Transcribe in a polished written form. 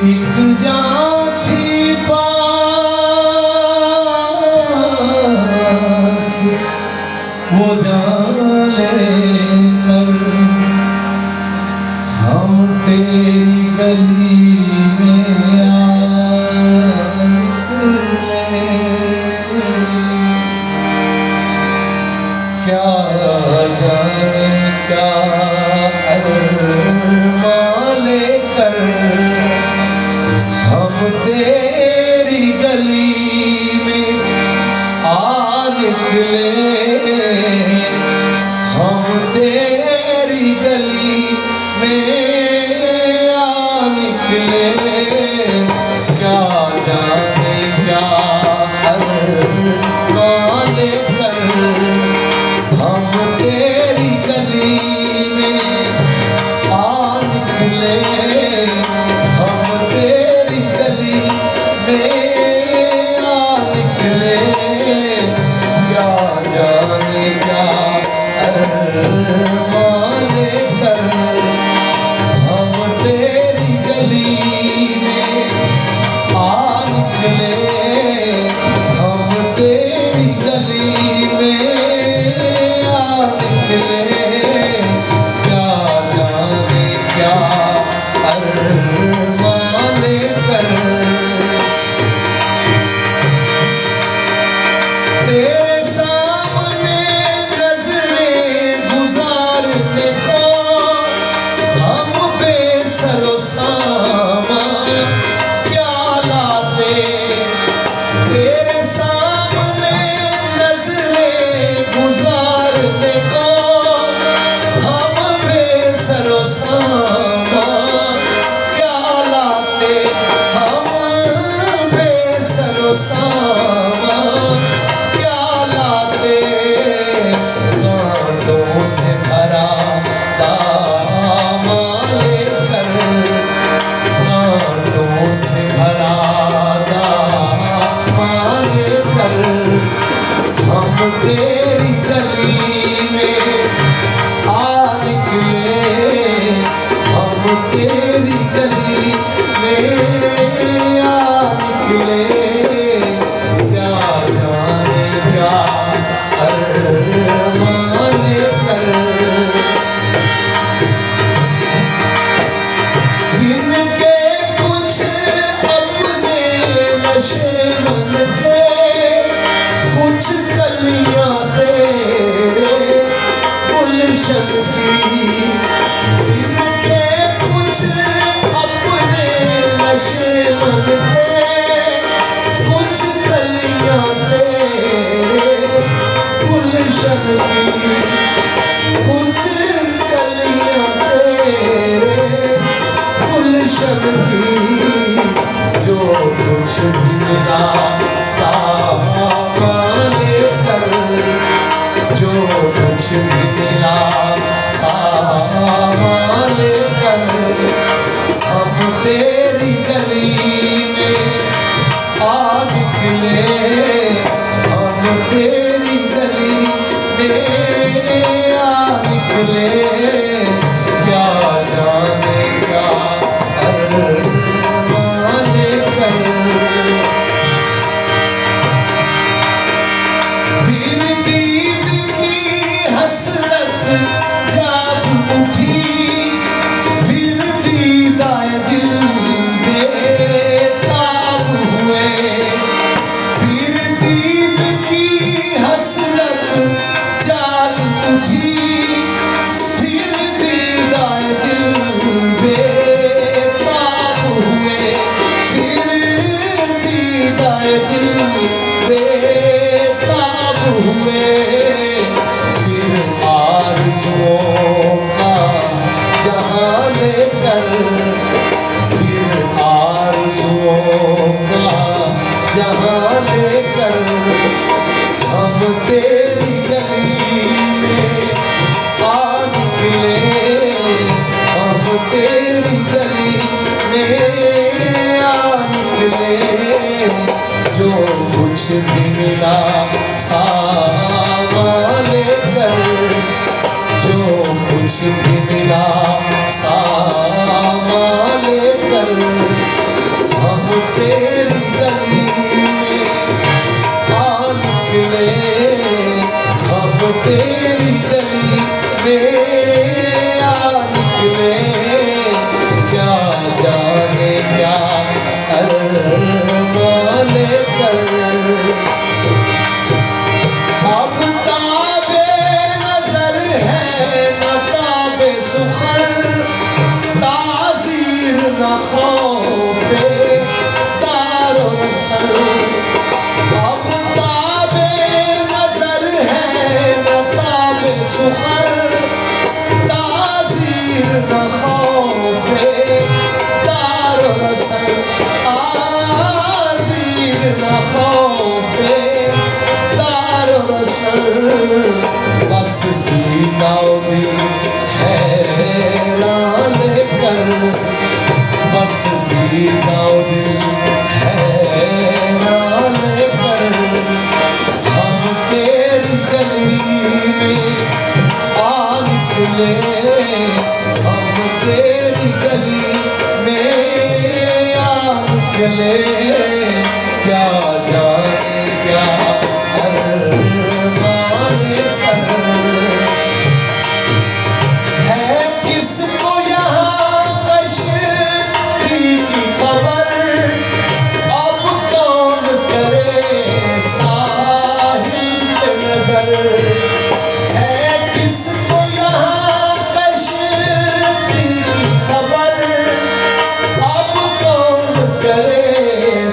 एक जान थी पास वो जान लेकर हम तेरी गली में आ निकले। क्या जाने क्या अरमां लेकर हम तेरी गली में आ निकले। हम तेरी गली में आ निकले। क्या जाने क्या अरमां लेकर हम तेरी गली में आ निकले। हम तेरी गली में आ निकले। क्या जाने क्या अरमां लेकर हम तेरी गली में आ निकले। हम तेरी गली में आ निकले। क्या जाने क्या अरमां लेकर तेरे सामने नजरें गुजारने को हम बेसरो सामान क्या लाते। तेरे सामने नजरें गुजारने को हम बेसरो सामान क्या लाते। हम बेसरो सामान क्या लाते। कांटों से भरा दामन लेकर कांटों से भरा दामन लेकर हम तेरी गली में आ निकले। हम तेरी गली में आ निकले। क्या जाने क्या अरमां लेकर दिन के कुछ अपने नशे मन थे। कुछ कलियां तेरे गुलशन की। दिन के कुछ अपने नशे मन थे। कुछ कलियां तेरे गुलशन की। कुछ कलियां तेरे गुलशन की। जो कुछ भी मिला सामान लेकर जो कुछ भी मिला सामान लेकर हम तेरी गली में आ निकले। हम तेरी गली में आ निकले। क्या जाने क्या अरमां लेकर फिर दीद की हसरत जाग उठी। फिर दीदाए दिल बेताब हुए। फिर दीद की हसरत जाग उठी। फिर दीदाए दिल बेताब हुए। फिर दीदाए दिल बेताब हुए। फिर आरज़ुओं का जहां लेकर फिर आरज़ुओं का जहां लेकर हम तेरी गली में आ निकले। हम तेरी गली में आ निकले। जो कुछ भी मिला सामान लेकर जो कुछ भी मिला सामान लेकर न खौफे तारो सर, अब ताबे नजर है न ताबे सुखर, ताज़ीर न खौफे तारो सर, ताज़ीर न खौफे तारो सर, बस दीना दिल हैरान कर, बस दीना दिल हैरान कर, हम तेरी गली में आ निकले, हम तेरी गली में आ निकले, क्या जाने क्या अरमान कर, है किसको यहाँ कश्ती की खबर, अब कौन करे साहिल पे नजर, है किसको यहाँ कश्ती की खबर, अब कौन करे